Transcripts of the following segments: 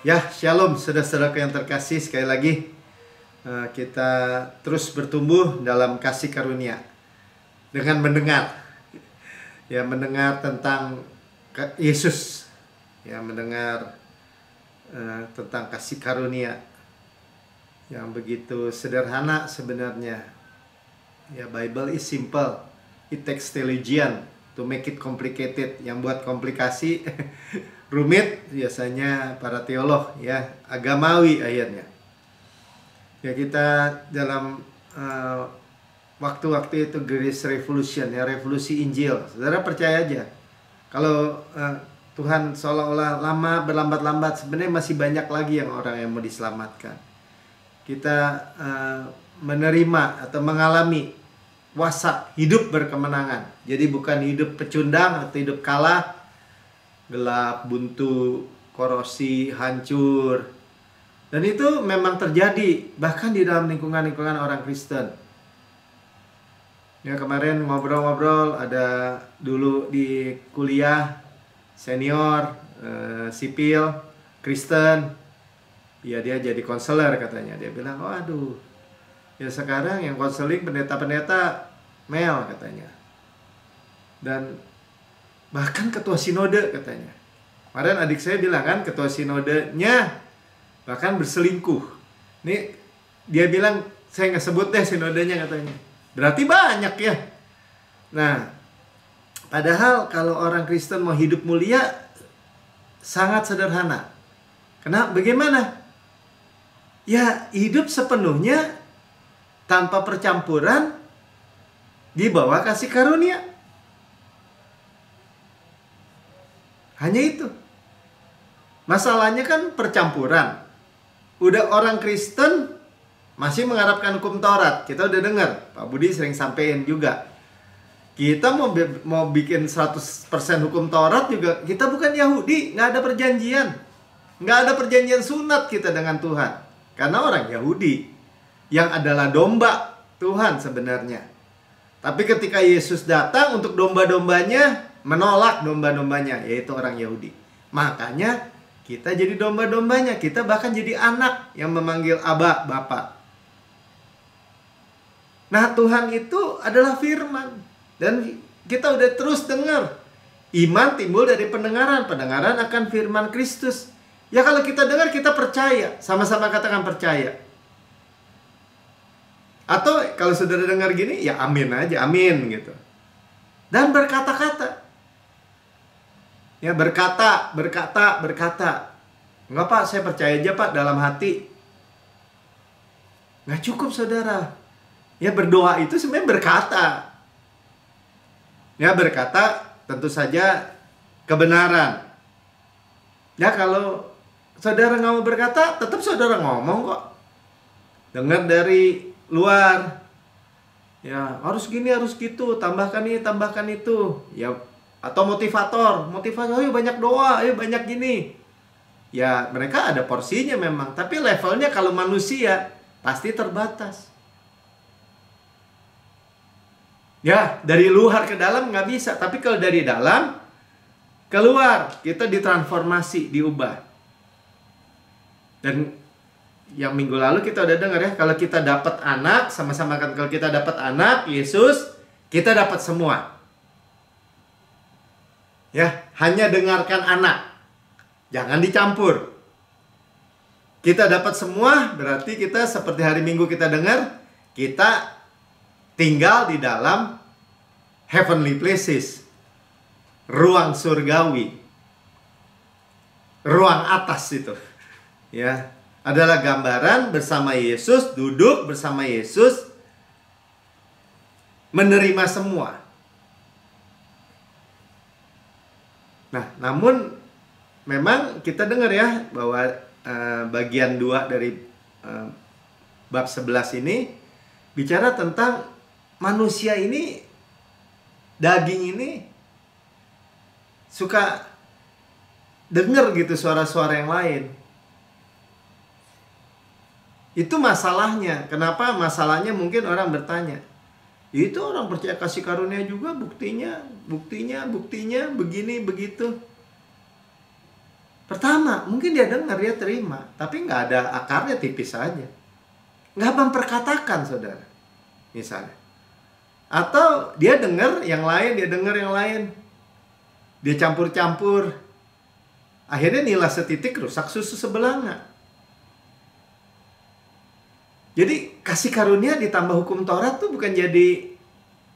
Ya, shalom saudara-saudaraku yang terkasih. Sekali lagi kita terus bertumbuh dalam kasih karunia dengan mendengar. Ya, mendengar tentang Yesus. Ya, mendengar tentang kasih karunia yang begitu sederhana sebenarnya. Ya, Bible is simple. It takes theologian to make it complicated. Yang buat komplikasi rumit biasanya para teolog, ya, agamawi akhirnya. Ya, kita dalam waktu-waktu itu Great Revolution, ya, revolusi Injil. Saudara percaya aja, kalau Tuhan seolah-olah lama berlambat-lambat, sebenarnya masih banyak lagi yang orang yang mau diselamatkan. Kita menerima atau mengalami kuasa hidup berkemenangan. Jadi bukan hidup pecundang atau hidup kalah, gelap, buntu, korosi, hancur. Dan itu memang terjadi bahkan di dalam lingkungan-lingkungan orang Kristen. Ya, kemarin ngobrol-ngobrol, ada dulu di kuliah senior sipil Kristen. Ya, dia jadi konselor katanya. Dia bilang, waduh, ya sekarang yang konseling pendeta-pendeta male katanya. Dan bahkan ketua sinode katanya. Kemarin adik saya bilang kan, ketua sinodenya bahkan berselingkuh. Nih dia bilang, saya nggak sebut deh sinodenya katanya. Berarti banyak ya. Nah, padahal kalau orang Kristen mau hidup mulia sangat sederhana. Bagaimana? Ya, hidup sepenuhnya tanpa percampuran di bawah kasih karunia. Hanya itu. Masalahnya kan percampuran. Udah orang Kristen masih mengharapkan hukum Taurat. Kita udah dengar, Pak Budi sering sampein juga. Kita mau bikin 100% hukum Taurat juga, kita bukan Yahudi, nggak ada perjanjian. Nggak ada perjanjian sunat kita dengan Tuhan. Karena orang Yahudi yang adalah domba Tuhan sebenarnya. Tapi ketika Yesus datang untuk domba-dombanya, menolak domba-dombanya, yaitu orang Yahudi. Makanya kita jadi domba-dombanya. Kita bahkan jadi anak yang memanggil Aba, Bapa. Nah, Tuhan itu adalah firman. Dan kita udah terus dengar. Iman timbul dari pendengaran. Pendengaran akan firman Kristus. Ya, kalau kita dengar, kita percaya. Sama-sama katakan percaya. Atau kalau saudara dengar gini, ya amin aja, amin gitu. Dan berkata-kata. Ya, berkata. Enggak Pak, saya percaya aja Pak dalam hati. Nggak cukup saudara. Ya, berdoa itu sebenarnya berkata. Ya, berkata tentu saja kebenaran. Ya, kalau saudara nggak mau berkata, tetap saudara ngomong kok. Dengar dari luar. Ya, harus gini, harus gitu. Tambahkan ini, tambahkan itu. Ya, atau motivator, ayo banyak doa, ayo banyak gini. Ya, mereka ada porsinya memang, tapi levelnya kalau manusia pasti terbatas. Ya, dari luar ke dalam nggak bisa, tapi kalau dari dalam keluar, kita ditransformasi, diubah. Dan yang minggu lalu kita udah dengar ya, kalau kita dapat anak, sama-sama kan, kalau kita dapat anak, Yesus, kita dapat semua. Ya, hanya dengarkan anak. Jangan dicampur. Kita dapat semua, berarti kita seperti hari Minggu kita dengar, kita tinggal di dalam heavenly places. Ruang surgawi. Ruang atas itu. Ya, adalah gambaran bersama Yesus, duduk bersama Yesus, menerima semua. Nah, namun memang kita dengar ya bahwa bagian 2 dari bab 11 ini bicara tentang manusia ini, daging ini suka dengar gitu suara-suara yang lain. Itu masalahnya. Kenapa? Masalahnya mungkin orang bertanya, itu orang percaya kasih karunia juga, buktinya begini, begitu. Pertama, mungkin dia dengar, dia terima, tapi nggak ada akarnya, tipis saja. Nggak memperkatakan, saudara. Misalnya. Atau dia dengar yang lain, dia dengar yang lain. Dia campur-campur. Akhirnya nilai setitik rusak susu sebelanga. Jadi kasih karunia ditambah hukum Taurat tuh bukan jadi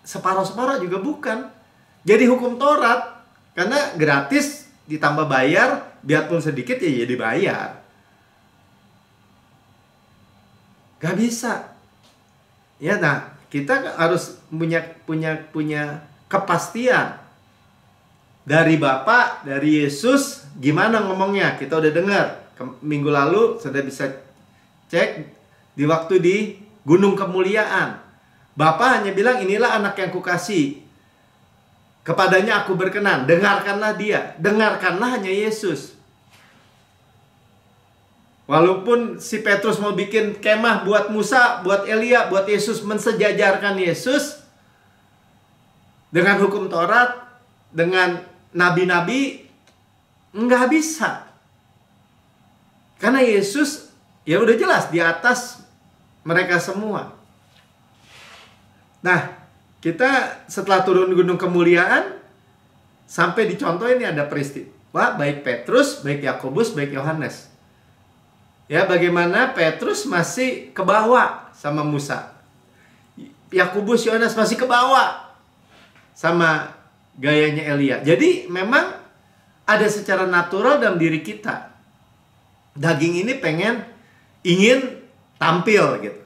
separuh-separuh, juga bukan. Jadi hukum Taurat, karena gratis ditambah bayar, biarpun sedikit ya jadi bayar. Gak bisa. Ya, nah kita harus punya kepastian dari Bapa, dari Yesus. Gimana ngomongnya? Kita udah dengar minggu lalu, sudah bisa cek di waktu di Gunung Kemuliaan. Bapa hanya bilang, inilah anak yang kukasih, kepadanya aku berkenan, dengarkanlah dia. Dengarkanlah hanya Yesus. Walaupun si Petrus mau bikin kemah buat Musa, buat Elia, buat Yesus, mensejajarkan Yesus dengan hukum Taurat, dengan nabi-nabi, nggak bisa. Karena Yesus ya udah jelas di atas mereka semua. Nah, kita setelah turun Gunung Kemuliaan, sampai dicontoh ini ada peristiwa baik Petrus, baik Yakobus, baik Yohanes. Ya, bagaimana Petrus masih ke bawah sama Musa. Yakobus, Yohanes masih ke bawah sama gayanya Elia. Jadi memang ada secara natural dalam diri kita. Daging ini ingin tampil gitu.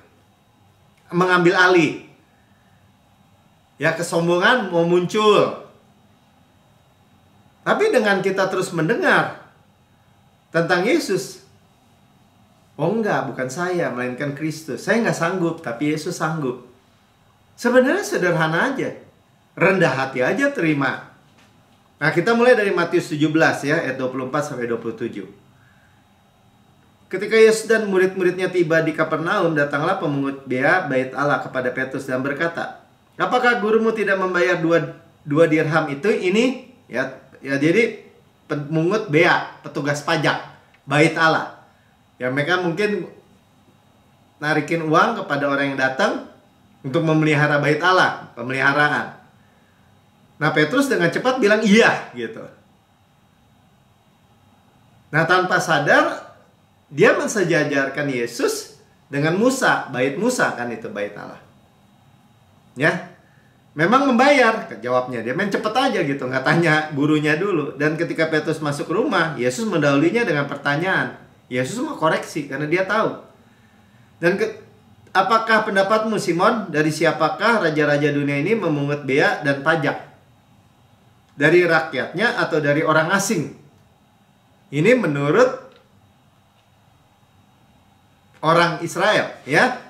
Mengambil alih. Ya, kesombongan mau muncul. Tapi dengan kita terus mendengar tentang Yesus, oh enggak, bukan saya, melainkan Kristus. Saya nggak sanggup, tapi Yesus sanggup. Sebenarnya sederhana aja. Rendah hati aja terima. Nah, kita mulai dari Matius 17 ya, ayat 24 sampai 27. Ketika Yesus dan murid-muridnya tiba di Kapernaum, datanglah pemungut bea bait Allah kepada Petrus dan berkata, apakah gurumu tidak membayar dua dirham itu? Ini ya jadi pemungut bea, petugas pajak bait Allah. Ya, mereka mungkin narikin uang kepada orang yang datang untuk memelihara bait Allah, pemeliharaan. Nah, Petrus dengan cepat bilang iya gitu. Nah, tanpa sadar dia mensejajarkan Yesus dengan Musa, bait Musa kan itu bait Allah. Ya, memang membayar, jawabnya. Dia main cepet aja gitu, nggak tanya gurunya dulu. Dan ketika Petrus masuk rumah, Yesus mendahulunya dengan pertanyaan. Yesus mau koreksi karena dia tahu. Dan apakah pendapatmu Simon, dari siapakah raja-raja dunia ini memungut bea dan pajak? Dari rakyatnya atau dari orang asing? Ini menurut orang Israel, ya.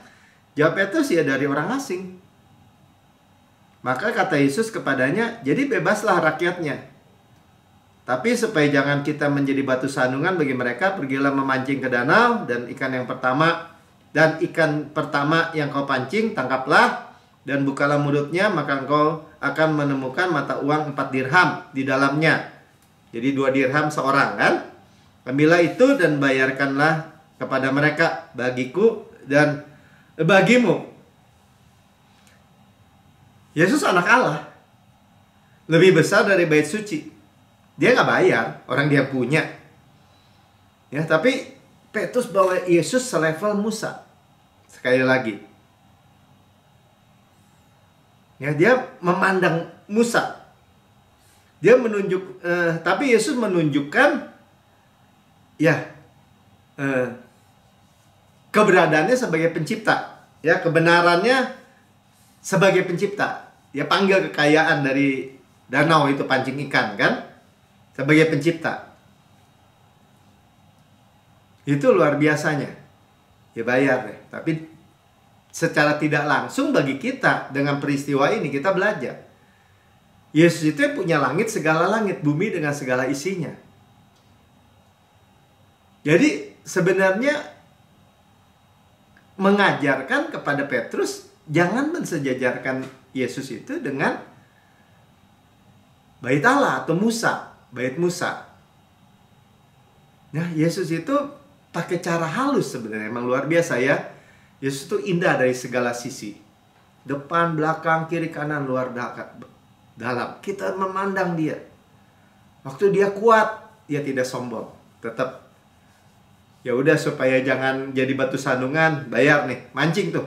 Jawab Petrus, ya dari orang asing. Maka kata Yesus kepadanya, jadi bebaslah rakyatnya. Tapi supaya jangan kita menjadi batu sandungan bagi mereka, pergilah memancing ke danau, dan ikan pertama yang kau pancing, tangkaplah, dan bukalah mulutnya, maka engkau akan menemukan mata uang 4 dirham di dalamnya. Jadi 2 dirham seorang kan. Ambillah itu dan bayarkanlah kepada mereka, bagiku dan bagimu. Yesus anak Allah, lebih besar dari bait suci. Dia nggak bayar, orang dia punya. Ya, tapi Petrus bawa Yesus selevel Musa. Sekali lagi, ya, dia memandang Musa. Dia tapi Yesus menunjukkan ya keberadaannya sebagai pencipta, ya, kebenarannya sebagai pencipta. Dia panggil kekayaan dari danau itu, pancing ikan kan, sebagai pencipta. Itu luar biasanya. Ya bayar deh. Tapi secara tidak langsung bagi kita, dengan peristiwa ini kita belajar. Yesus itu punya langit, segala langit, bumi dengan segala isinya. Jadi sebenarnya mengajarkan kepada Petrus, jangan mensejajarkan Yesus itu dengan bait Allah atau Musa, bait Musa. Nah, Yesus itu pakai cara halus sebenarnya, emang luar biasa ya. Yesus itu indah dari segala sisi. Depan, belakang, kiri, kanan, luar, dalam. Kita memandang dia. Waktu dia kuat, dia tidak sombong. Tetap, ya udah supaya jangan jadi batu sandungan, bayar nih, mancing tuh.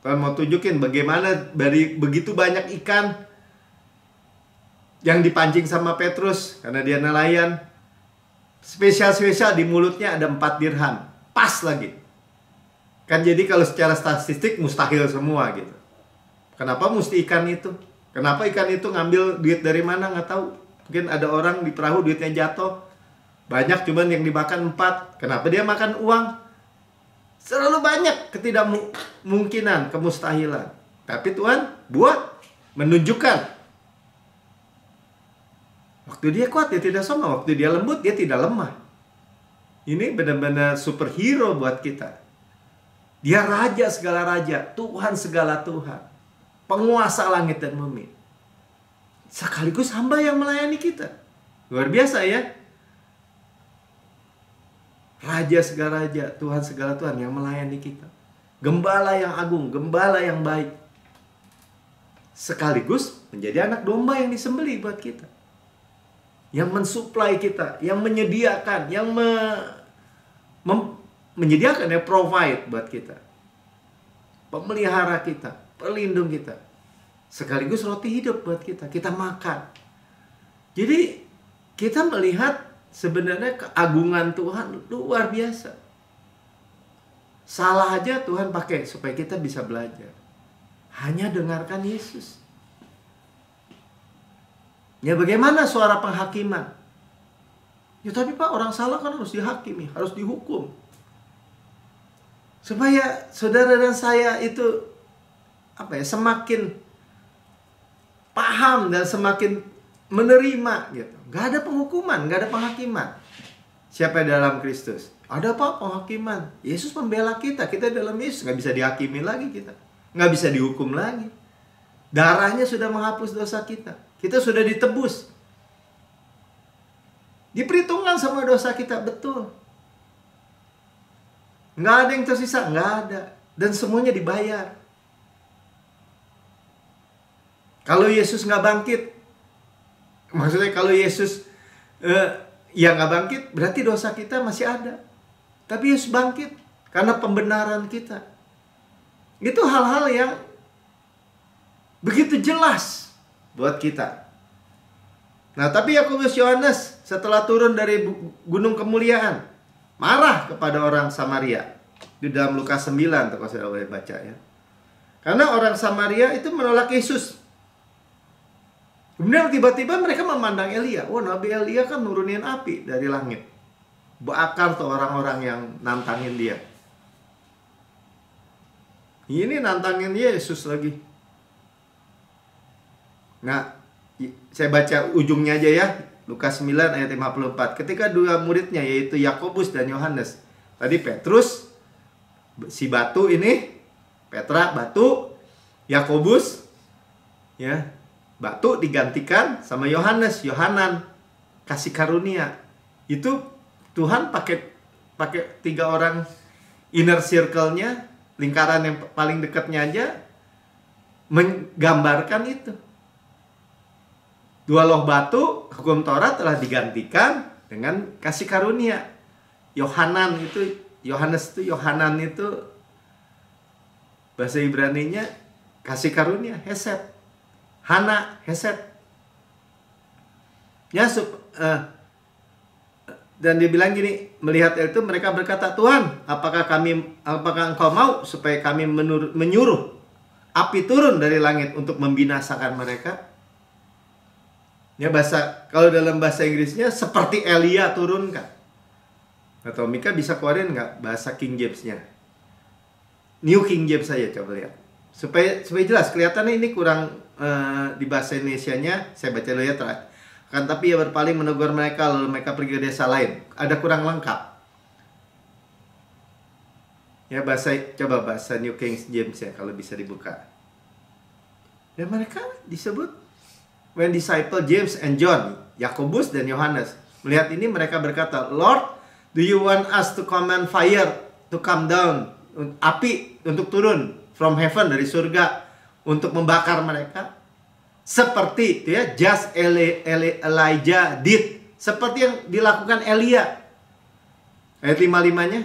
Tuhan mau tunjukin bagaimana dari begitu banyak ikan yang dipancing sama Petrus karena dia nelayan. Spesial-spesial di mulutnya ada 4 dirham. Pas lagi. Kan jadi kalau secara statistik mustahil semua gitu. Kenapa mesti ikan itu? Kenapa ikan itu ngambil duit dari mana? Nggak tahu. Mungkin ada orang di perahu duitnya jatuh. Banyak cuman yang dimakan 4. Kenapa dia makan uang? Selalu banyak ketidakmungkinan, kemustahilan. Tapi Tuhan buat, menunjukkan. Waktu dia kuat, dia tidak sombong. Waktu dia lembut, dia tidak lemah. Ini benar-benar superhero buat kita. Dia raja segala raja, Tuhan segala Tuhan, penguasa langit dan bumi. Sekaligus hamba yang melayani kita. Luar biasa ya. Raja segala raja, Tuhan segala Tuhan yang melayani kita. Gembala yang agung, gembala yang baik. Sekaligus menjadi anak domba yang disembelih buat kita. Yang mensuplai kita, yang menyediakan, yang menyediakan, yang provide buat kita. Pemelihara kita, pelindung kita. Sekaligus roti hidup buat kita, kita makan. Jadi kita melihat sebenarnya keagungan Tuhan luar biasa. Salah aja Tuhan pakai supaya kita bisa belajar. Hanya dengarkan Yesus. Ya bagaimana suara penghakiman? Ya tapi Pak, orang salah kan harus dihakimi, harus dihukum. Supaya saudara dan saya itu semakin paham dan semakin menerima gitu. Gak ada penghukuman, gak ada penghakiman. Siapa dalam Kristus? Ada apa penghakiman? Yesus membela kita, kita dalam Yesus gak bisa dihakimi lagi kita. Gak bisa dihukum lagi. Darahnya sudah menghapus dosa kita. Kita sudah ditebus. Diperhitungkan sama dosa kita, betul. Nggak ada yang tersisa, nggak ada. Dan semuanya dibayar. Kalau Yesus nggak bangkit, maksudnya kalau Yesus nggak bangkit, berarti dosa kita masih ada. Tapi Yesus bangkit karena pembenaran kita. Itu hal-hal yang begitu jelas buat kita. Nah, tapi Yakobus Yohanes setelah turun dari gunung kemuliaan, marah kepada orang Samaria. Di dalam Lukas 9, kalau saya boleh baca ya. Karena orang Samaria itu menolak Yesus. Kemudian tiba-tiba mereka memandang Elia. Oh, Nabi Elia kan nurunin api dari langit. Bakar tuh orang-orang yang nantangin dia. Ini nantangin Yesus lagi. Nah, saya baca ujungnya aja ya. Lukas 9 ayat 54. Ketika dua muridnya yaitu Yakobus dan Yohanes. Tadi Petrus, si batu ini, Petra batu, Yakobus ya, batu digantikan sama Yohanes, Yohanan, kasih karunia. Itu Tuhan pakai 3 orang inner circle-nya, lingkaran yang paling dekatnya aja menggambarkan itu. 2 loh batu, hukum Taurat telah digantikan dengan kasih karunia. Yohanan itu, Yohanes itu, Yohanan itu bahasa Ibraninya kasih karunia, hesed. Hana, hesed. Ya, dan dibilang gini, melihat itu mereka berkata, Tuhan, apakah engkau mau supaya kami menyuruh api turun dari langit untuk membinasakan mereka? Ya, kalau dalam bahasa Inggrisnya seperti Elia turun kan? Atau Mika bisa keluarin nggak bahasa King James-nya? New King James saja, coba lihat. Supaya jelas, kelihatannya ini kurang di bahasa Indonesianya, saya baca dulu ya. Kan tapi ia berpaling menegur mereka, lalu mereka pergi ke desa lain. Ada kurang lengkap. Ya, coba bahasa New King James ya, kalau bisa dibuka. Dan mereka disebut when disciple James and John, Yakobus dan Yohanes, melihat ini mereka berkata, Lord, Do you want us to command fire to come down? Api untuk turun from heaven, dari surga, untuk membakar mereka? Seperti itu ya, just Elijah did. Seperti yang dilakukan Elia. Ayat 55-nya.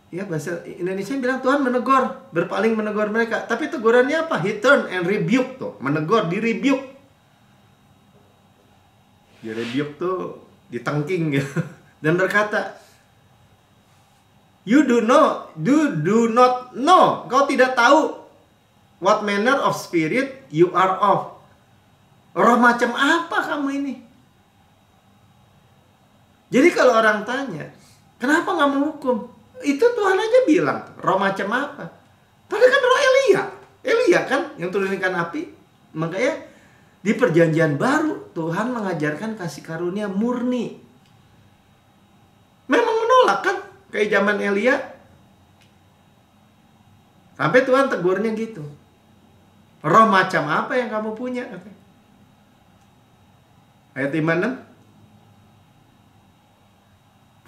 Ya, bahasa Indonesia bilang Tuhan menegur, berpaling menegur mereka. Tapi tegurannya apa? He turned and rebuke tuh. Menegur, di rebuke. Di rebuke tuh ditengking gitu. Dan berkata, you do not know. Kau tidak tahu what manner of spirit you are of. Roh macam apa kamu ini? Jadi kalau orang tanya, kenapa nggak menghukum? Itu Tuhan aja bilang, roh macam apa? Padahal kan roh Elia kan yang turunkan api. Makanya di perjanjian baru Tuhan mengajarkan kasih karunia murni. Memang menolak kan, kayak zaman Elia. Sampai Tuhan tegurnya gitu. Roh macam apa yang kamu punya? Ayat 56.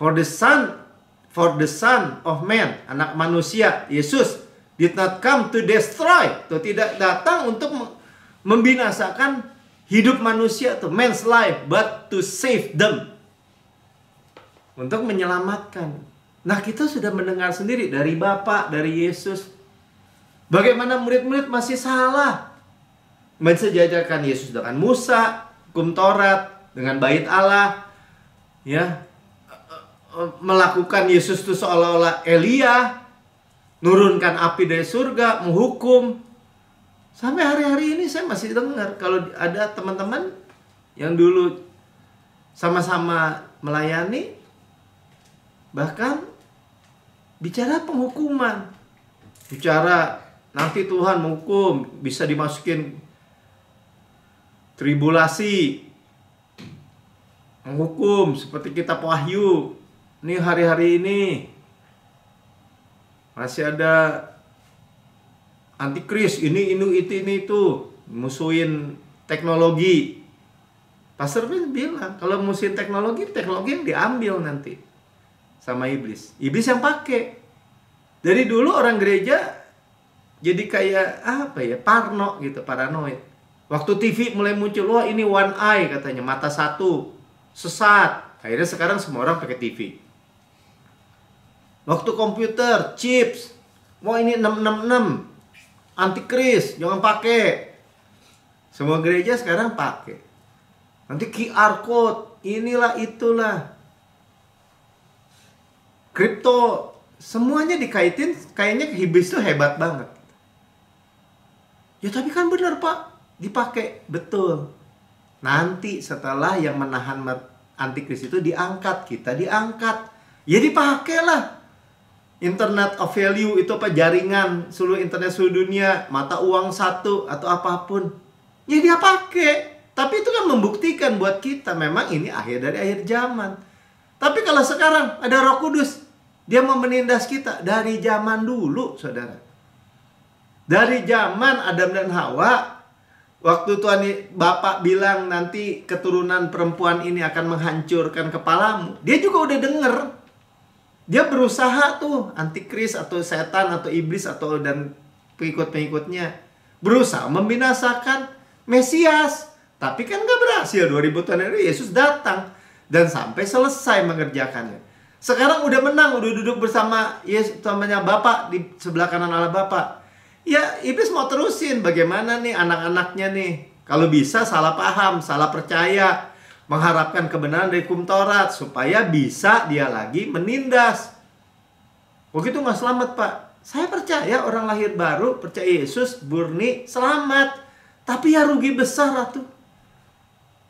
For the son of man, anak manusia, Yesus, did not come to destroy. Itu tidak datang untuk membinasakan hidup manusia, tuh man's life, but to save them. Untuk menyelamatkan. Nah, kita sudah mendengar sendiri dari Bapa, dari Yesus, bagaimana murid-murid masih salah mensejajarkan Yesus dengan Musa, hukum Taurat, dengan bait Allah, ya, melakukan Yesus itu seolah-olah Elia, nurunkan api dari surga, menghukum. Sampai hari-hari ini saya masih dengar kalau ada teman-teman yang dulu sama-sama melayani, bahkan bicara penghukuman, bicara nanti Tuhan menghukum, bisa dimasukin tribulasi, menghukum seperti kitab Wahyu. Ini hari-hari ini masih ada antikris, ini itu, musuhin teknologi. Pastor bilang, kalau musuhin teknologi yang diambil nanti sama iblis. Iblis yang pakai. Dari dulu orang gereja jadi kayak apa ya, parno gitu, paranoid. Waktu TV mulai muncul, wah ini one eye katanya, mata satu, sesat. Akhirnya sekarang semua orang pakai TV. Waktu komputer, chips, wah ini 666, antikris, jangan pakai. Semua gereja sekarang pakai. Nanti QR code, inilah itulah. Kripto, semuanya dikaitin, kayaknya iblis itu hebat banget. Ya tapi kan benar Pak, dipakai, betul. Nanti setelah yang menahan antikris itu diangkat, kita diangkat, ya dipakailah. Internet of value itu apa, jaringan seluruh internet seluruh dunia, mata uang satu atau apapun, ya dia pakai. Tapi itu kan membuktikan buat kita memang ini akhir dari akhir zaman. Tapi kalau sekarang ada Roh Kudus, dia mau menindas kita dari zaman dulu, saudara. Dari zaman Adam dan Hawa, waktu Tuhan Bapak bilang nanti keturunan perempuan ini akan menghancurkan kepalamu, dia juga udah denger. Dia berusaha tuh, antikris atau setan atau iblis atau dan pengikut-pengikutnya berusaha membinasakan Mesias. Tapi kan gak berhasil. 2000 tahun lalu Yesus datang dan sampai selesai mengerjakannya. Sekarang udah menang, udah duduk bersama Yesus, namanya Bapak di sebelah kanan Allah Bapak. Ya iblis mau terusin, bagaimana nih anak-anaknya nih, kalau bisa salah paham, salah percaya, mengharapkan kebenaran dari hukum Taurat supaya bisa dia lagi menindas. Begitu nggak selamat Pak. Saya percaya orang lahir baru, percaya Yesus, murni, selamat. Tapi ya rugi besar Ratu.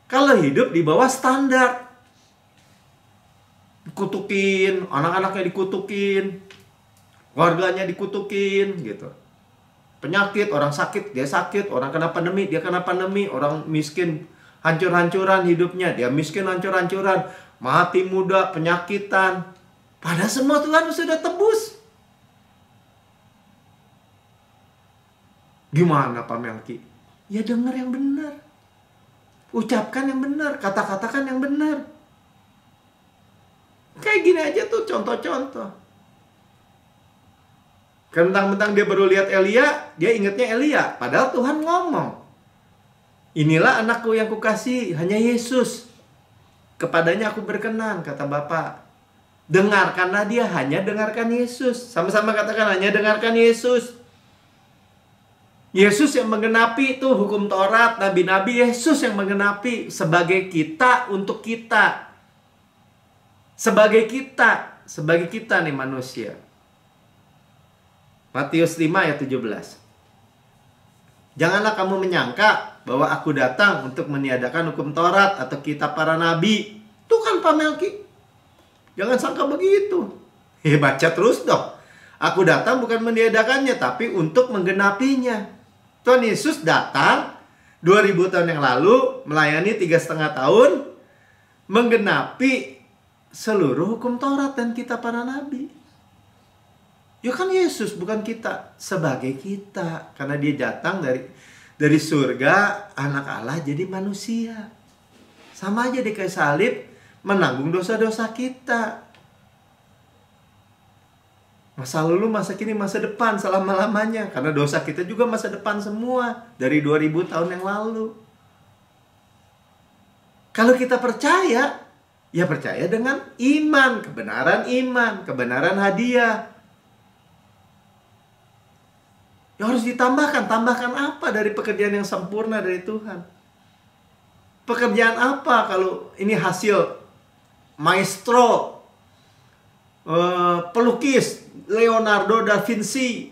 Kalau hidup di bawah standar. Dikutukin, anak-anaknya dikutukin, warganya dikutukin gitu. Penyakit, orang sakit, dia sakit. Orang kena pandemi, dia kena pandemi. Orang miskin, hancur-hancuran hidupnya, dia miskin hancur-hancuran, mati muda, penyakitan. Padahal semua Tuhan sudah tebus. Gimana Pak Melki? Ya dengar yang benar. Ucapkan yang benar, kata-katakan yang benar. Kayak gini aja tuh contoh-contoh. Mentang-mentang dia baru lihat Elia, dia ingatnya Elia. Padahal Tuhan ngomong, inilah anakku yang kukasihi, hanya Yesus. Kepadanya aku berkenan, kata Bapa. Dengarkanlah dia, hanya dengarkan Yesus. Sama-sama katakan, hanya dengarkan Yesus. Yesus yang menggenapi itu hukum Taurat, nabi-nabi. Yesus yang menggenapi sebagai kita, untuk kita. Sebagai kita nih manusia. Matius 5 ayat 17. Janganlah kamu menyangka bahwa aku datang untuk meniadakan hukum Taurat atau kitab para nabi. Itu kan Pak Melki. Jangan sangka begitu. Baca terus dong. Aku datang bukan meniadakannya, tapi untuk menggenapinya. Tuhan Yesus datang 2000 tahun yang lalu, melayani 3,5 tahun, menggenapi seluruh hukum Taurat dan kitab para nabi. Ya kan Yesus, bukan kita. Sebagai kita. Karena dia datang dari surga, anak Allah jadi manusia. Sama aja di kayu salib, menanggung dosa-dosa kita. Masa lalu, masa kini, masa depan, selama-lamanya. Karena dosa kita juga masa depan semua. Dari 2000 tahun yang lalu. Kalau kita percaya, ya percaya dengan iman. Kebenaran hadiah. Ya harus ditambahkan. Tambahkan apa dari pekerjaan yang sempurna dari Tuhan? Pekerjaan apa kalau ini hasil maestro, pelukis Leonardo da Vinci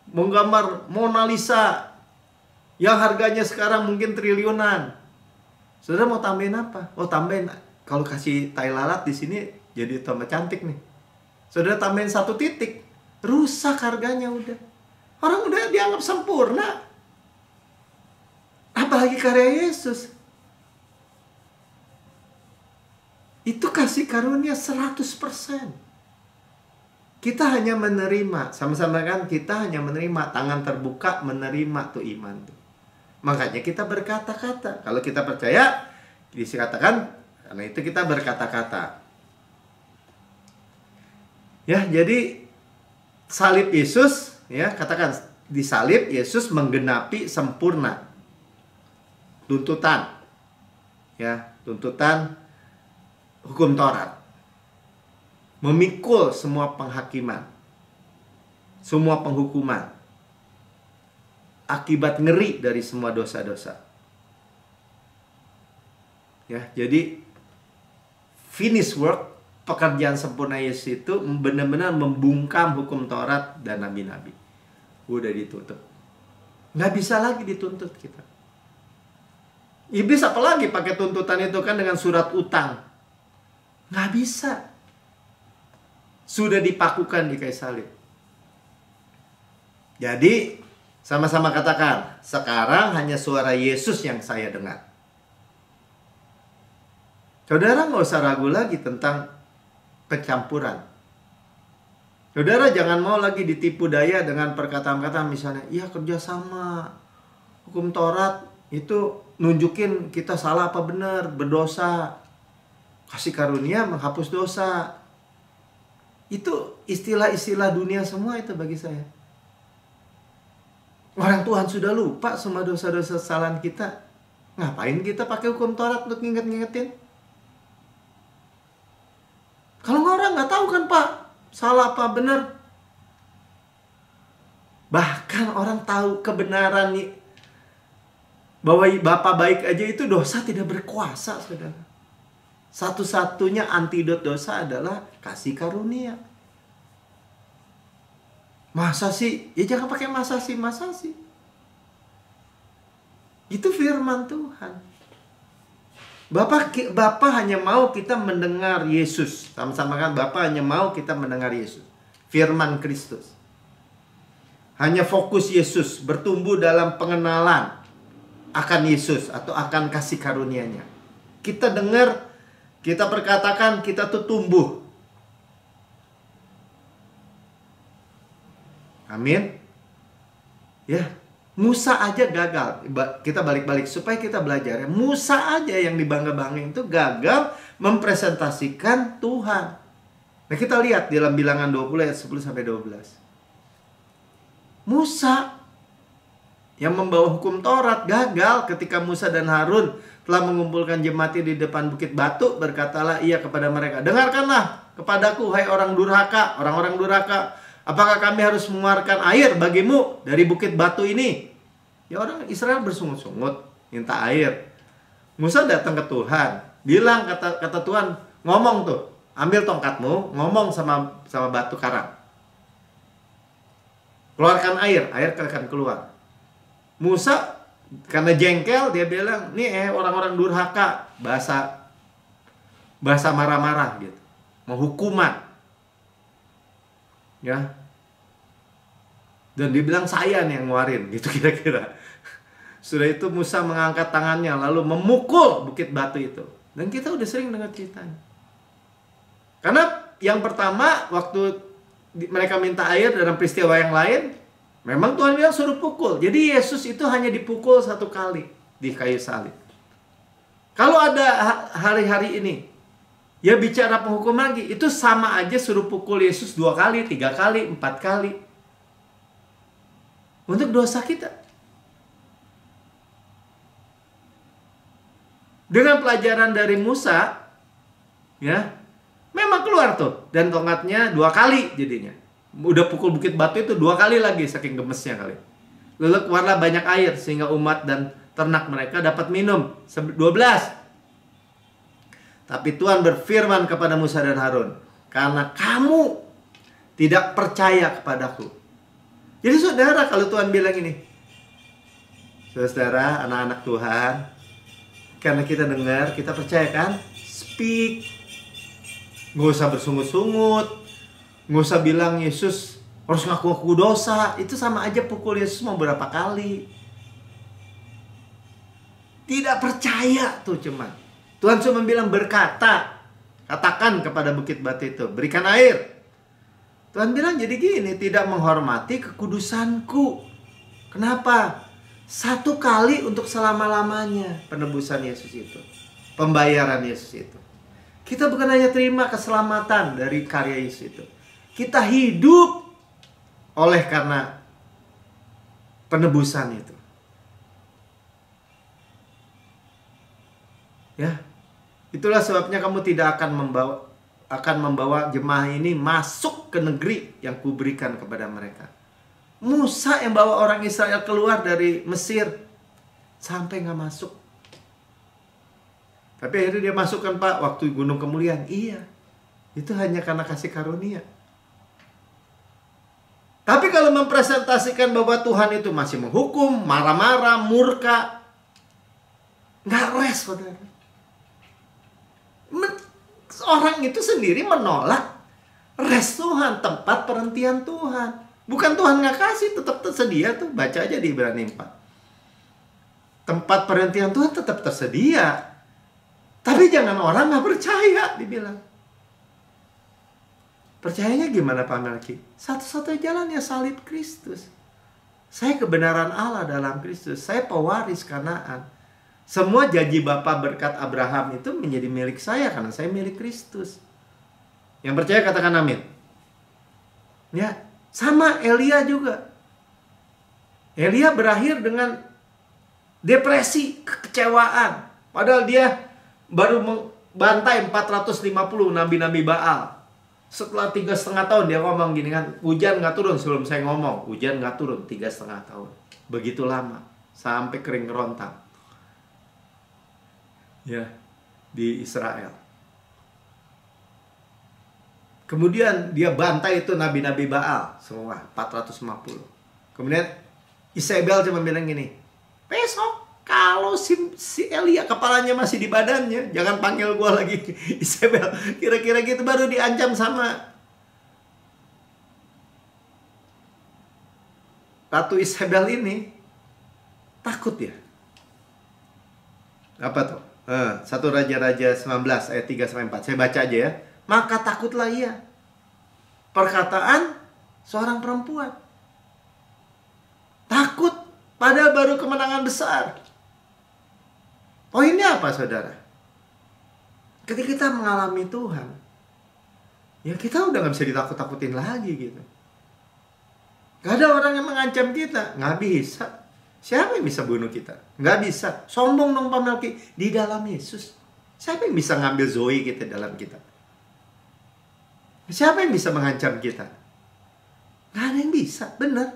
menggambar Mona Lisa yang harganya sekarang mungkin triliunan. Saudara mau tambahin apa? Oh, tambahin kalau kasih tai lalat di sini jadi tambah cantik nih. Saudara tambahin 1 titik, rusak harganya udah. Orang udah dianggap sempurna. Apalagi karya Yesus. Itu kasih karunia 100%. Kita hanya menerima. Sama-sama kan, kita hanya menerima. Tangan terbuka menerima tuh iman tuh. Makanya kita berkata-kata. Kalau kita percaya, dikatakan, karena itu kita berkata-kata. Ya, jadi salib Yesus, ya, katakan di salib Yesus menggenapi sempurna tuntutan. Ya, tuntutan hukum Taurat. Memikul semua penghakiman, semua penghukuman, akibat ngeri dari semua dosa-dosa. Ya, jadi finish work, pekerjaan sempurna Yesus itu benar-benar membungkam hukum Taurat dan nabi-nabi. Udah ditutup. Nggak bisa lagi dituntut kita. Iblis apalagi pakai tuntutan itu kan dengan surat utang. Nggak bisa. Sudah dipakukan di kayu salib. Jadi, sama-sama katakan, sekarang hanya suara Yesus yang saya dengar. Saudara nggak usah ragu lagi tentang pencampuran. Saudara jangan mau lagi ditipu daya dengan perkataan-perkataan misalnya, ya kerjasama, hukum Taurat itu nunjukin kita salah apa benar, berdosa. Kasih karunia menghapus dosa. Itu istilah-istilah dunia semua itu bagi saya. Orang Tuhan sudah lupa semua dosa-dosa kesalahan kita. Ngapain kita pakai hukum Taurat untuk nginget-ngingetin? Kalau orang nggak tahu kan Pak, salah apa benar. Bahkan orang tahu kebenaran nih, bahwa Bapa baik aja itu dosa tidak berkuasa, saudara. Satu-satunya antidot dosa adalah kasih karunia. Masa sih? Ya jangan pakai masa sih. Itu firman Tuhan. Bapa hanya mau kita mendengar Yesus. Sama-sama kan, Bapa hanya mau kita mendengar Yesus. Firman Kristus. Hanya fokus Yesus, bertumbuh dalam pengenalan akan Yesus atau akan kasih karunia-Nya. Kita dengar, kita perkatakan, kita tuh tumbuh. Amin. Ya, Musa aja gagal. Kita balik-balik supaya kita belajar ya. Musa aja yang dibangga-banggain itu gagal mempresentasikan Tuhan. Nah, kita lihat dalam Bilangan 20 ayat 10 sampai 12. Musa yang membawa hukum Taurat gagal ketika Musa dan Harun telah mengumpulkan jemaat di depan bukit batu. Berkatalah ia kepada mereka, dengarkanlah kepadaku, hai orang-orang durhaka. Apakah kami harus mengeluarkan air bagimu dari bukit batu ini? Ya, orang Israel bersungut-sungut minta air. Musa datang ke Tuhan, bilang kata Tuhan, ngomong tuh, ambil tongkatmu, ngomong sama batu karang. Keluarkan air akan keluar. Musa karena jengkel dia bilang, nih orang-orang durhaka, bahasa marah-marah gitu, mau hukuman. Ya. Dan dibilang saya nih yang ngeluarin gitu kira-kira. Sudah itu Musa mengangkat tangannya lalu memukul bukit batu itu. Dan kita udah sering dengar ceritanya. Karena yang pertama waktu mereka minta air dalam peristiwa yang lain, memang Tuhan bilang suruh pukul. Jadi Yesus itu hanya dipukul 1 kali di kayu salib. Kalau ada hari-hari ini ya bicara penghukum lagi, itu sama aja suruh pukul Yesus 2 kali, 3 kali, 4 kali. Untuk dosa kita. Dengan pelajaran dari Musa, ya, memang keluar tuh. Dan tongkatnya 2 kali jadinya. Udah pukul bukit batu itu 2 kali lagi, saking gemesnya kali. Lalu keluarlah banyak air, sehingga umat dan ternak mereka dapat minum. 12. Tapi Tuhan berfirman kepada Musa dan Harun, karena kamu tidak percaya kepadaku. Jadi saudara, kalau Tuhan bilang ini, saudara, anak-anak Tuhan, karena kita dengar, kita percaya kan? Speak. Nggak usah bersungut-sungut. Nggak usah bilang Yesus harus ngaku-ngaku dosa. Itu sama aja pukul Yesus mau berapa kali. Tidak percaya tuh cuman. Tuhan cuma bilang berkata. Katakan kepada bukit batu itu, berikan air. Tuhan bilang jadi gini, tidak menghormati kekudusanku. Kenapa? 1 kali untuk selama-lamanya penebusan Yesus itu. Pembayaran Yesus itu. Kita bukan hanya terima keselamatan dari karya Yesus itu. Kita hidup oleh karena penebusan itu. Ya. Itulah sebabnya kamu tidak akan membawa jemaah ini masuk ke negeri yang kuberikan kepada mereka. Musa yang bawa orang Israel keluar dari Mesir sampai nggak masuk. Tapi akhirnya dia masukkan, Pak, waktu Gunung Kemuliaan. Iya, itu hanya karena kasih karunia. Tapi kalau mempresentasikan bahwa Tuhan itu masih menghukum, marah-marah, murka, nggak res, saudara. Orang itu sendiri menolak res Tuhan, tempat perhentian Tuhan. Bukan Tuhan nggak kasih, tetap tersedia tuh. Baca aja di Ibrani 4. Tempat perhentian Tuhan tetap tersedia. Tapi jangan orang nggak percaya, dibilang. Percayanya gimana Pak Melki? Satu-satunya jalan ya salib Kristus. Saya kebenaran Allah dalam Kristus. Saya pewaris Kanaan. Semua janji Bapa berkat Abraham itu menjadi milik saya karena saya milik Kristus. Yang percaya katakan amin. Ya, sama Elia juga. Elia berakhir dengan depresi, kekecewaan. Padahal dia baru membantai 450 nabi-nabi Baal. Setelah 3,5 tahun dia ngomong gini kan, hujan nggak turun sebelum saya ngomong. Hujan nggak turun 3,5 tahun. Begitu lama. Sampai kering kerontang. Ya, di Israel. Kemudian dia bantai itu nabi-nabi Baal semua 450. Kemudian Isabel cuma bilang gini, besok kalau si Elia kepalanya masih di badannya, jangan panggil gua lagi. Isabel kira-kira gitu, baru diancam sama Ratu Isabel ini. Takut ya. Apa tuh? 1 Raja-Raja 19 ayat 3-4. Saya baca aja ya. Maka takutlah ia. Perkataan seorang perempuan. Takut Padahal baru kemenangan besar. Poinnya apa, saudara? Ketika kita mengalami Tuhan, ya kita udah gak bisa ditakut-takutin lagi gitu. Gak ada orang yang mengancam kita. Gak bisa. Siapa yang bisa bunuh kita? Gak bisa. Sombong dong Pak Melki. Di dalam Yesus, siapa yang bisa ngambil Zoe kita dalam kita? Siapa yang bisa mengancam kita? Gak ada yang bisa, benar.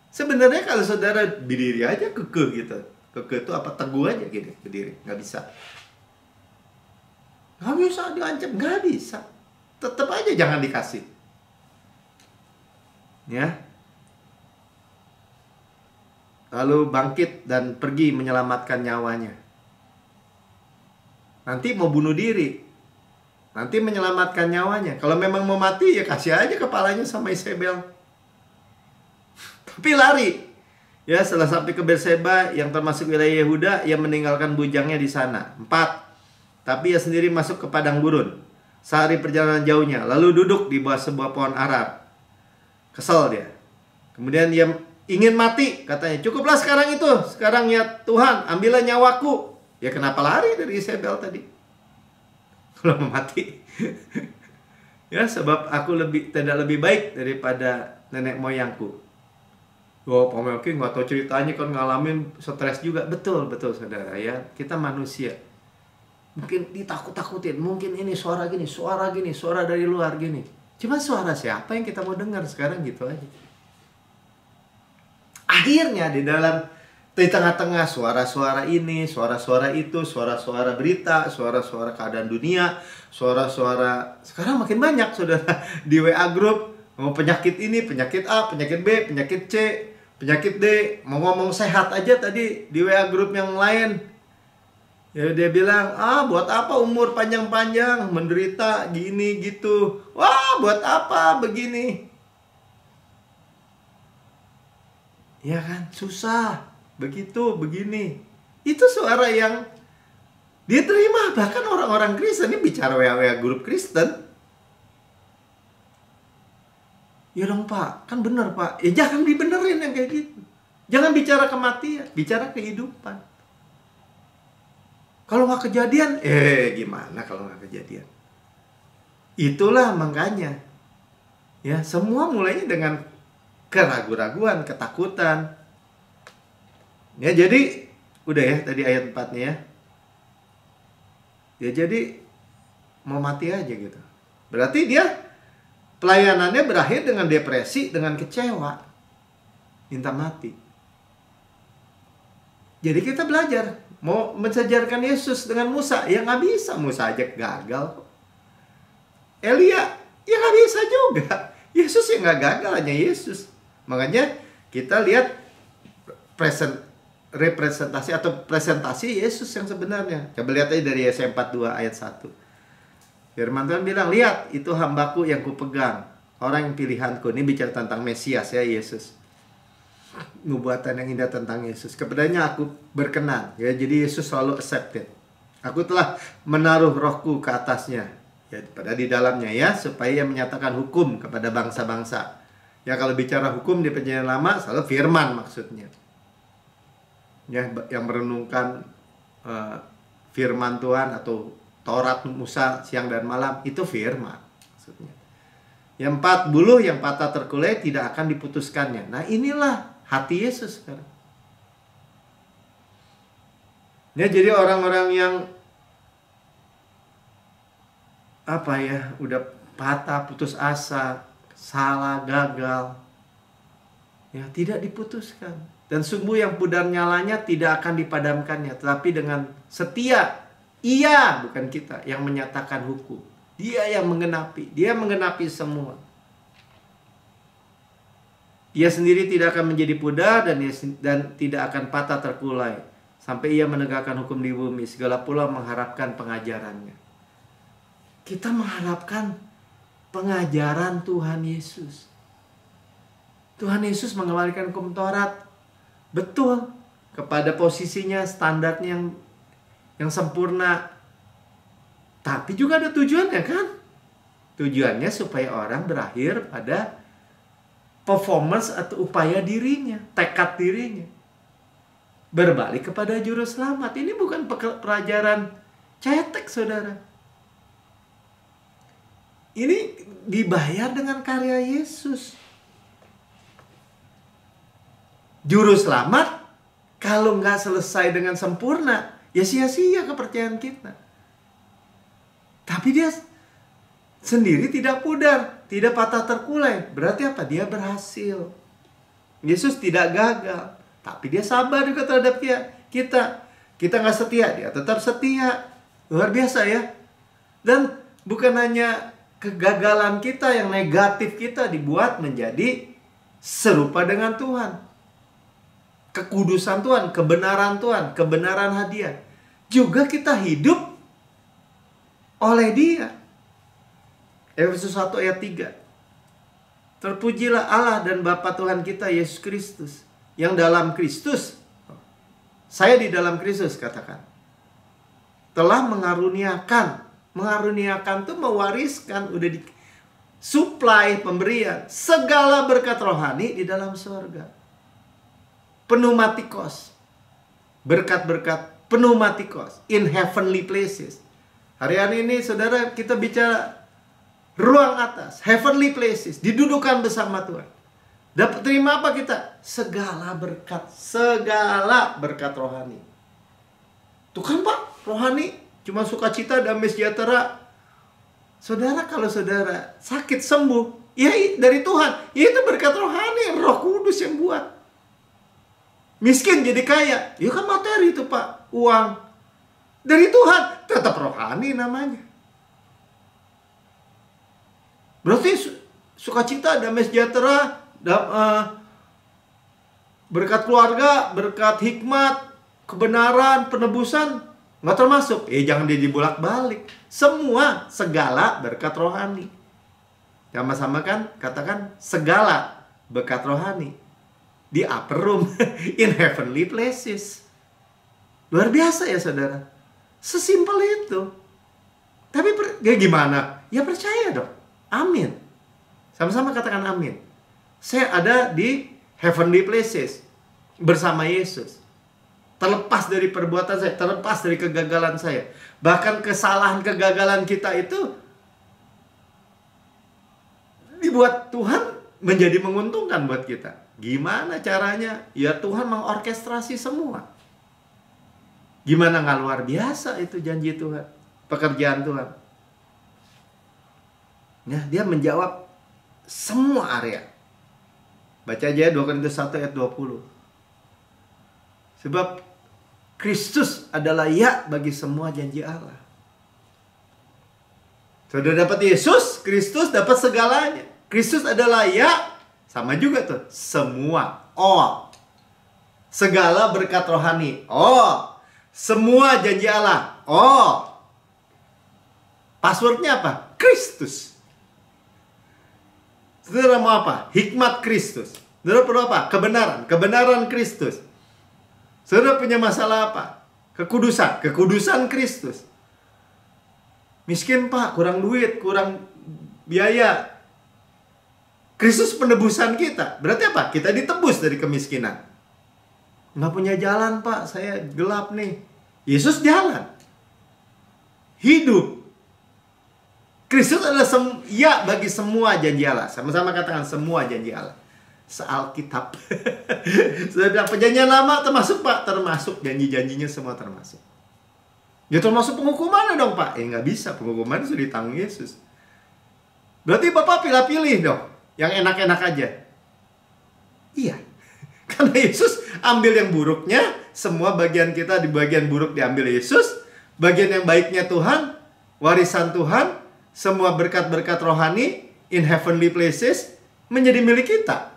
Sebenarnya kalau saudara berdiri aja kekeh gitu. Kekeh itu apa? Teguh aja gini, berdiri. Gak bisa. Gak bisa diancam, gak bisa. Tetap aja jangan dikasih. Ya. Lalu bangkit dan pergi menyelamatkan nyawanya. Nanti mau bunuh diri. Nanti menyelamatkan nyawanya. Kalau memang mau mati, ya kasih aja kepalanya sama Isabel. Tapi lari. Ya, setelah sampai ke Berseba yang termasuk wilayah Yehuda, ia meninggalkan bujangnya di sana. 4. Tapi ia sendiri masuk ke padang gurun. Sehari perjalanan jauhnya. Lalu duduk di bawah sebuah pohon arar. Kesel dia. Kemudian dia ingin mati, katanya. Cukuplah sekarang itu. Sekarang ya Tuhan, ambillah nyawaku. Ya kenapa lari dari Isabel tadi? Kalau mau mati. Ya, sebab aku tidak lebih baik daripada nenek moyangku. Oh, Pak Melki nggak tahu ceritanya kan ngalamin stres juga. Betul, betul saudara ya. Kita manusia. Mungkin ditakut-takutin. Mungkin ini suara gini, suara dari luar gini. Cuma suara siapa yang kita mau dengar sekarang gitu aja. Akhirnya di tengah-tengah suara-suara ini, suara-suara itu, suara-suara berita, suara-suara keadaan dunia, suara-suara sekarang makin banyak saudara di WA group. Mau penyakit ini, penyakit A, penyakit B, penyakit C, penyakit D. Mau ngomong sehat aja tadi di WA group yang lain. Ya dia bilang, buat apa umur panjang-panjang, menderita gini gitu. Wah, buat apa begini? Ya kan, susah. Begitu, begini. Itu suara yang diterima bahkan orang-orang Kristen. Ini bicara WA grup Kristen. Ya dong Pak, kan bener Pak. Ya jangan dibenerin yang kayak gitu. Jangan bicara kematian, bicara kehidupan. Kalau nggak kejadian, gimana kalau nggak kejadian? Itulah makanya. Ya, semua mulainya dengan keraguan-raguan, ketakutan. Ya, jadi udah ya tadi ayat 4-nya ya. Ya jadi mau mati aja gitu. Berarti dia pelayanannya berakhir dengan depresi, dengan kecewa. Minta mati. Jadi kita belajar. Mau mensejarkan Yesus dengan Musa. Ya nggak bisa. Musa aja gagal. Elia, ya nggak bisa juga. Yesus ya nggak gagal, hanya Yesus. Makanya kita lihat representasi atau presentasi Yesus yang sebenarnya. Coba lihat aja dari Yesaya 42 ayat 1. Firman Tuhan bilang, lihat itu hambaku yang kupegang, orang yang pilihanku. Ini bicara tentang Mesias ya, Yesus. Nubuatan yang indah tentang Yesus. Kepadanya aku berkenan. Ya, jadi Yesus selalu accepted. Aku telah menaruh rohku ke atasnya. Ya, pada di dalamnya ya, supaya ia menyatakan hukum kepada bangsa-bangsa. Ya, kalau bicara hukum di Perjanjian Lama selalu firman maksudnya. Ya, yang merenungkan firman Tuhan atau Taurat Musa siang dan malam, itu firman maksudnya. Yang 4, buluh yang patah terkulai tidak akan diputuskannya. Nah, inilah hati Yesus sekarang. Ya, jadi orang-orang yang udah patah, putus asa, salah, gagal, ya tidak diputuskan. Dan sumbu yang pudar nyalanya tidak akan dipadamkannya, tetapi dengan setia, ia, bukan kita, yang menyatakan hukum. Dia yang menggenapi, dia menggenapi semua. Ia sendiri tidak akan menjadi pudar dan tidak akan patah terkulai sampai ia menegakkan hukum di bumi. Segala pulau mengharapkan pengajarannya. Kita mengharapkan pengajaran Tuhan Yesus. Tuhan Yesus mengembalikan hukum Taurat betul kepada posisinya, standarnya yang sempurna. Tapi juga ada tujuannya kan? Tujuannya supaya orang berakhir pada performance atau upaya dirinya, tekad dirinya. berbalik kepada Juru Selamat. Ini bukan pelajaran cetek, saudara. Ini dibayar dengan karya Yesus. Juru Selamat, kalau nggak selesai dengan sempurna, ya sia-sia kepercayaan kita. Tapi dia sendiri tidak pudar, tidak patah terkulai. Berarti apa? Dia berhasil. Yesus tidak gagal, tapi dia sabar juga terhadap kita. Kita nggak setia, dia tetap setia. Luar biasa ya. Dan bukan hanya kegagalan kita yang negatif kita dibuat menjadi serupa dengan Tuhan. Kekudusan Tuhan, kebenaran Tuhan, kebenaran hadiah. Juga kita hidup oleh Dia. Efesus 1 ayat 3. Terpujilah Allah dan Bapa Tuhan kita Yesus Kristus, yang dalam Kristus, saya di dalam Kristus katakan, telah mengaruniakan itu mewariskan, udah di supply pemberian segala berkat rohani di dalam surga. Pneumatikos, berkat-berkat pneumatikos in heavenly places. Hari ini saudara, kita bicara ruang atas, heavenly places, didudukan bersama Tuhan. Dapat terima apa kita? Segala berkat rohani. Tuh kan Pak, rohani cuma sukacita, damai sejahtera. Saudara, kalau saudara sakit sembuh, ya dari Tuhan. Ya itu berkat rohani, Roh Kudus yang buat. Miskin jadi kaya, ya kan materi itu Pak, uang. Dari Tuhan, tetap rohani namanya. Berarti sukacita, damai sejahtera, berkat keluarga, berkat hikmat, kebenaran, penebusan, nggak termasuk. Jangan dia dibolak-balik. Semua, segala berkat rohani. Sama-sama kan, katakan segala berkat rohani. Di upper room, in heavenly places. Luar biasa ya saudara. Sesimpel itu. Tapi gimana? Ya percaya dong. Amin. Sama-sama katakan amin. Saya ada di heavenly places bersama Yesus. Terlepas dari perbuatan saya, terlepas dari kegagalan saya. Bahkan kesalahan kegagalan kita itu dibuat Tuhan menjadi menguntungkan buat kita. Gimana caranya? Ya Tuhan mengorkestrasi semua. Gimana nggak luar biasa itu janji Tuhan, pekerjaan Tuhan. Ya, dia menjawab semua area. Baca aja 2 Korintus 1 ayat 20. Sebab Kristus adalah ya bagi semua janji Allah. Sudah dapat Yesus, Kristus dapat segalanya. Kristus adalah ya, sama juga tuh, semua, all. Segala berkat rohani, all. Semua janji Allah, all. Passwordnya apa? Kristus. Saudara mau apa? Hikmat Kristus. Saudara perlu apa? Kebenaran Kristus. Saudara punya masalah apa? Kekudusan Kristus. Miskin Pak, kurang duit, kurang biaya. Kristus penebusan kita. Berarti apa? Kita ditebus dari kemiskinan. Nggak punya jalan Pak, saya gelap nih. Yesus jalan. Hidup. Kristus adalah ya bagi semua janji Allah. Sama-sama katakan semua janji Allah. Sealkitab. Sudah bilang perjanjian lama termasuk Pak? Termasuk, janji-janjinya semua termasuk. Ya termasuk penghukumannya dong Pak. Nggak bisa, penghukuman sudah ditanggung Yesus. Berarti Bapak pilih-pilih dong. Yang enak-enak aja. Iya. Karena Yesus ambil yang buruknya. Semua bagian kita di bagian buruk diambil Yesus. Bagian yang baiknya Tuhan. Warisan Tuhan. Semua berkat-berkat rohani in heavenly places menjadi milik kita.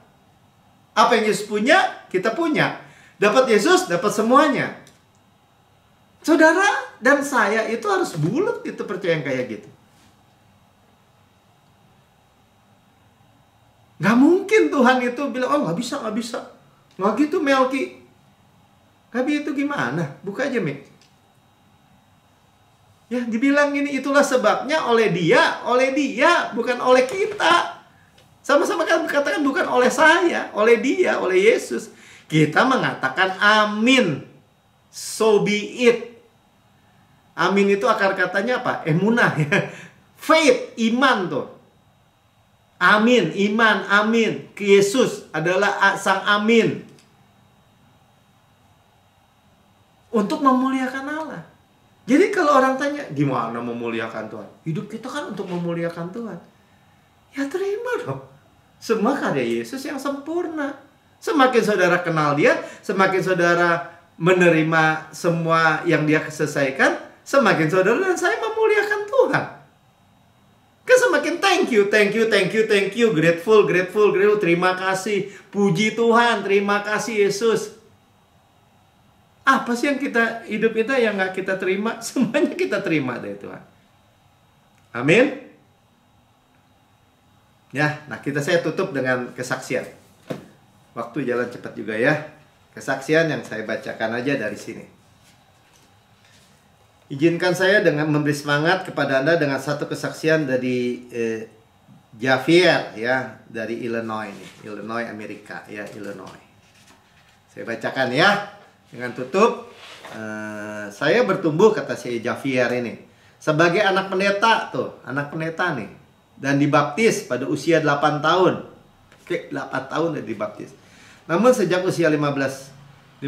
Apa yang Yesus punya, kita punya. Dapat Yesus, dapat semuanya. Saudara dan saya itu harus bulat itu percaya yang kayak gitu. Gak mungkin Tuhan itu bilang, oh gak bisa. Gak gitu Melki. Gak itu gimana? Buka aja Mik. Ya dibilang ini, itulah sebabnya oleh dia, bukan oleh kita. Sama-sama katakan bukan oleh saya, oleh dia, oleh Yesus. Kita mengatakan amin. So be it. Amin itu akar katanya apa? Emunah ya. Faith, iman tuh. Amin, iman, amin. Yesus adalah sang amin. Untuk memuliakan Allah. Jadi kalau orang tanya, gimana memuliakan Tuhan? Hidup kita kan untuk memuliakan Tuhan. Ya terima dong. Semua karya Yesus yang sempurna. Semakin saudara kenal dia, semakin saudara menerima semua yang dia selesaikan, semakin saudara dan saya memuliakan Tuhan. Kan semakin thank you, grateful, terima kasih, puji Tuhan, terima kasih Yesus. Apa sih yang hidup kita yang gak kita terima? Semuanya kita terima dari Tuhan. Amin. Ya, nah saya tutup dengan kesaksian. Waktu jalan cepat juga ya. Kesaksian yang saya bacakan aja dari sini. Izinkan saya dengan memberi semangat kepada Anda dengan satu kesaksian dari Javier ya, dari Illinois Amerika ya, Illinois. Saya bacakan ya dengan tutup. Saya bertumbuh, kata si Javier ini, sebagai anak pendeta nih, dan dibaptis pada usia 8 tahun. Oke, 8 tahun udah dibaptis. Namun sejak usia 15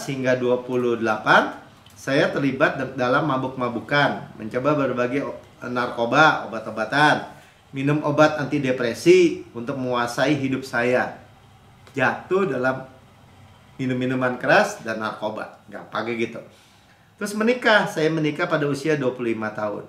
hingga 28, saya terlibat dalam mabuk-mabukan, mencoba berbagai narkoba, obat-obatan, minum obat antidepresi untuk menguasai hidup saya. Jatuh dalam minum-minuman keras dan narkoba, gampang gitu. Terus saya menikah pada usia 25 tahun.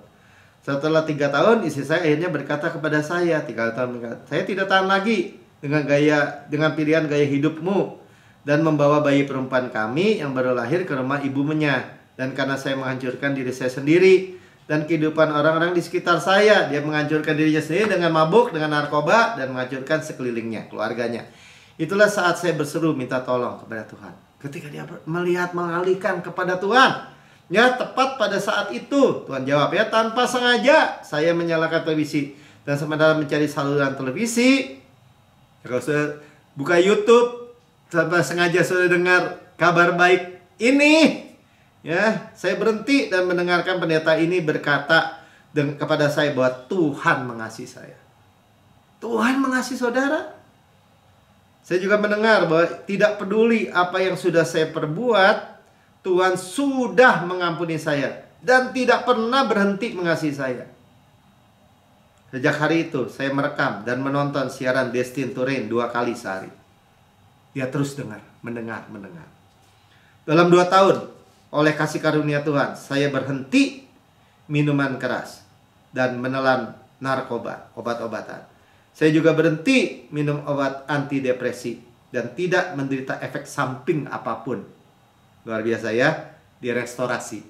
Setelah 3 tahun, istri saya akhirnya berkata kepada saya, 3 tahun, saya tidak tahan lagi dengan pilihan gaya hidupmu, dan membawa bayi perempuan kami yang baru lahir ke rumah ibunya. Dan karena saya menghancurkan diri saya sendiri dan kehidupan orang-orang di sekitar saya, dia menghancurkan dirinya sendiri dengan mabuk, dengan narkoba, dan menghancurkan sekelilingnya, keluarganya. Itulah saat saya berseru minta tolong kepada Tuhan. Ketika dia melihat mengalihkan kepada Tuhan, ya tepat pada saat itu Tuhan jawab ya, tanpa sengaja saya menyalakan televisi, dan sementara mencari saluran televisi, kalau sudah buka YouTube, tanpa sengaja sudah dengar kabar baik ini, ya saya berhenti dan mendengarkan pendeta ini berkata kepada saya bahwa Tuhan mengasihi saya. Tuhan mengasihi saudara. Saya juga mendengar bahwa tidak peduli apa yang sudah saya perbuat, Tuhan sudah mengampuni saya dan tidak pernah berhenti mengasihi saya. Sejak hari itu saya merekam dan menonton siaran Destin to Reign 2 kali sehari. Dia terus mendengar. Dalam 2 tahun, oleh kasih karunia Tuhan, saya berhenti minuman keras dan menelan narkoba, obat-obatan. Saya juga berhenti minum obat antidepresi dan tidak menderita efek samping apapun. Luar biasa ya, direstorasi.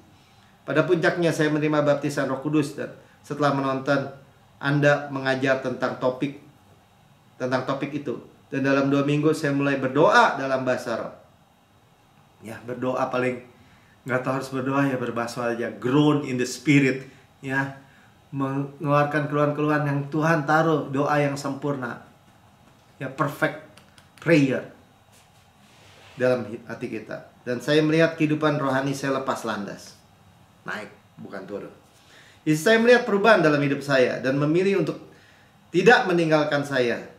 Pada puncaknya saya menerima baptisan Roh Kudus, dan setelah menonton Anda mengajar tentang topik itu. Dan dalam 2 minggu saya mulai berdoa dalam bahasa roh. Ya, berdoa paling nggak tahu harus berdoa ya, berbahasa aja. Groan in the spirit, ya, mengeluarkan keluhan-keluhan yang Tuhan taruh, doa yang sempurna, ya, perfect prayer dalam hati kita. Dan saya melihat kehidupan rohani saya lepas landas, naik bukan turun. Jadi saya melihat perubahan dalam hidup saya dan memilih untuk tidak meninggalkan saya.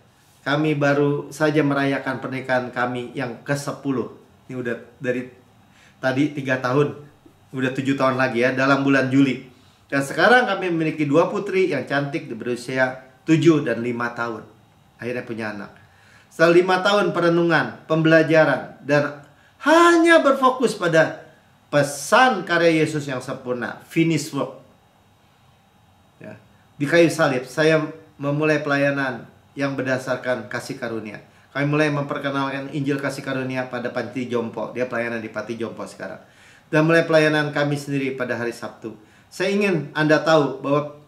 Kami baru saja merayakan pernikahan kami yang ke-10. Ini udah dari tadi 3 tahun, udah 7 tahun lagi ya, dalam bulan Juli. Dan sekarang kami memiliki 2 putri yang cantik berusia 7 dan 5 tahun. Akhirnya punya anak. Setelah 5 tahun perenungan, pembelajaran, dan hanya berfokus pada pesan karya Yesus yang sempurna, finish work. Ya, di kayu salib, saya memulai pelayanan yang berdasarkan kasih karunia. Kami mulai memperkenalkan Injil kasih karunia pada Panti Jompo. Dia pelayanan di Panti Jompo sekarang. Dan mulai pelayanan kami sendiri pada hari Sabtu. Saya ingin Anda tahu bahwa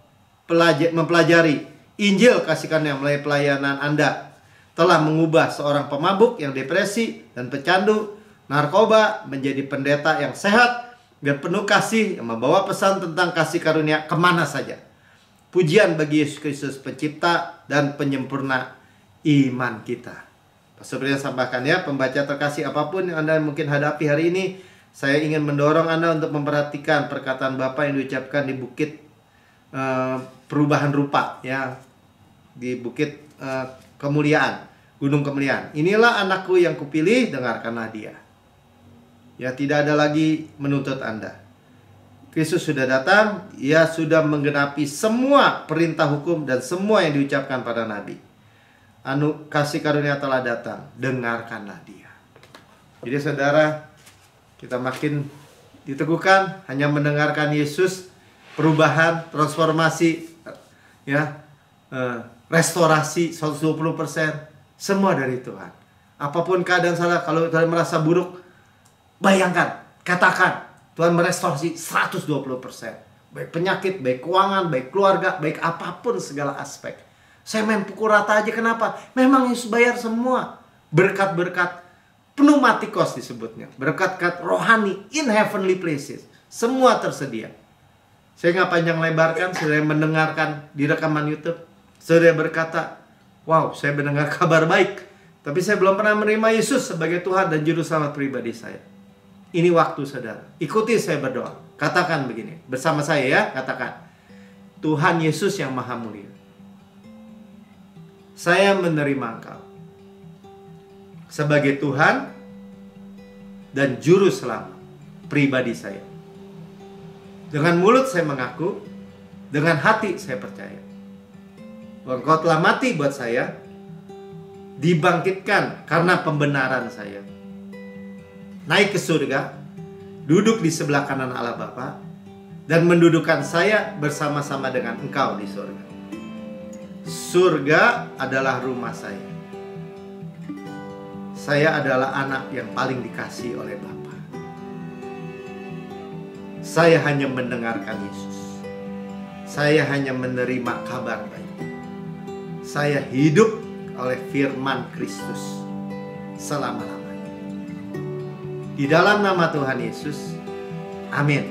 mempelajari Injil kasih karunia melalui pelayanan Anda telah mengubah seorang pemabuk yang depresi dan pecandu narkoba menjadi pendeta yang sehat dan penuh kasih, yang membawa pesan tentang kasih karunia kemana saja. Pujian bagi Yesus Kristus, pencipta dan penyempurna iman kita. Seperti yang sampaikan ya, pembaca terkasih, apapun yang Anda mungkin hadapi hari ini, Saya ingin mendorong Anda untuk memperhatikan perkataan Bapa yang diucapkan di bukit perubahan rupa, ya, di bukit kemuliaan, gunung kemuliaan. Inilah anakku yang kupilih, dengarkanlah dia. Ya, tidak ada lagi menuntut Anda. Kristus sudah datang, ia sudah menggenapi semua perintah hukum dan semua yang diucapkan pada nabi. Kasih karunia telah datang, dengarkanlah dia. Jadi saudara, kita makin diteguhkan hanya mendengarkan Yesus, perubahan, transformasi, ya, restorasi 120%, semua dari Tuhan. Apapun keadaan salah, kalau Tuhan merasa buruk, bayangkan, katakan, Tuhan merestorasi 120%. Baik penyakit, baik keuangan, baik keluarga, baik apapun segala aspek. Saya main pukul rata aja, kenapa? Memang Yesus bayar semua. Berkat-berkat pneumatikos disebutnya. Berkat-berkat rohani, in heavenly places. Semua tersedia. Saya nggak panjang lebarkan, saya mendengarkan di rekaman YouTube. Saya berkata, wow, saya mendengar kabar baik. Tapi saya belum pernah menerima Yesus sebagai Tuhan dan Juru Selamat pribadi saya. Ini waktu saudara. Ikuti saya berdoa. Katakan begini, bersama saya ya, katakan. Tuhan Yesus yang maha mulia, saya menerima Engkau sebagai Tuhan dan Juru Selamat pribadi saya. Dengan mulut saya mengaku, dengan hati saya percaya bahwa Engkau telah mati buat saya, dibangkitkan karena pembenaran saya, naik ke surga, duduk di sebelah kanan Allah Bapa, dan mendudukkan saya bersama-sama dengan Engkau di surga. Surga adalah rumah saya. Saya adalah anak yang paling dikasihi oleh Bapa. Saya hanya mendengarkan Yesus. Saya hanya menerima kabar baik. Saya hidup oleh firman Kristus selama-lamanya. Di dalam nama Tuhan Yesus, amin.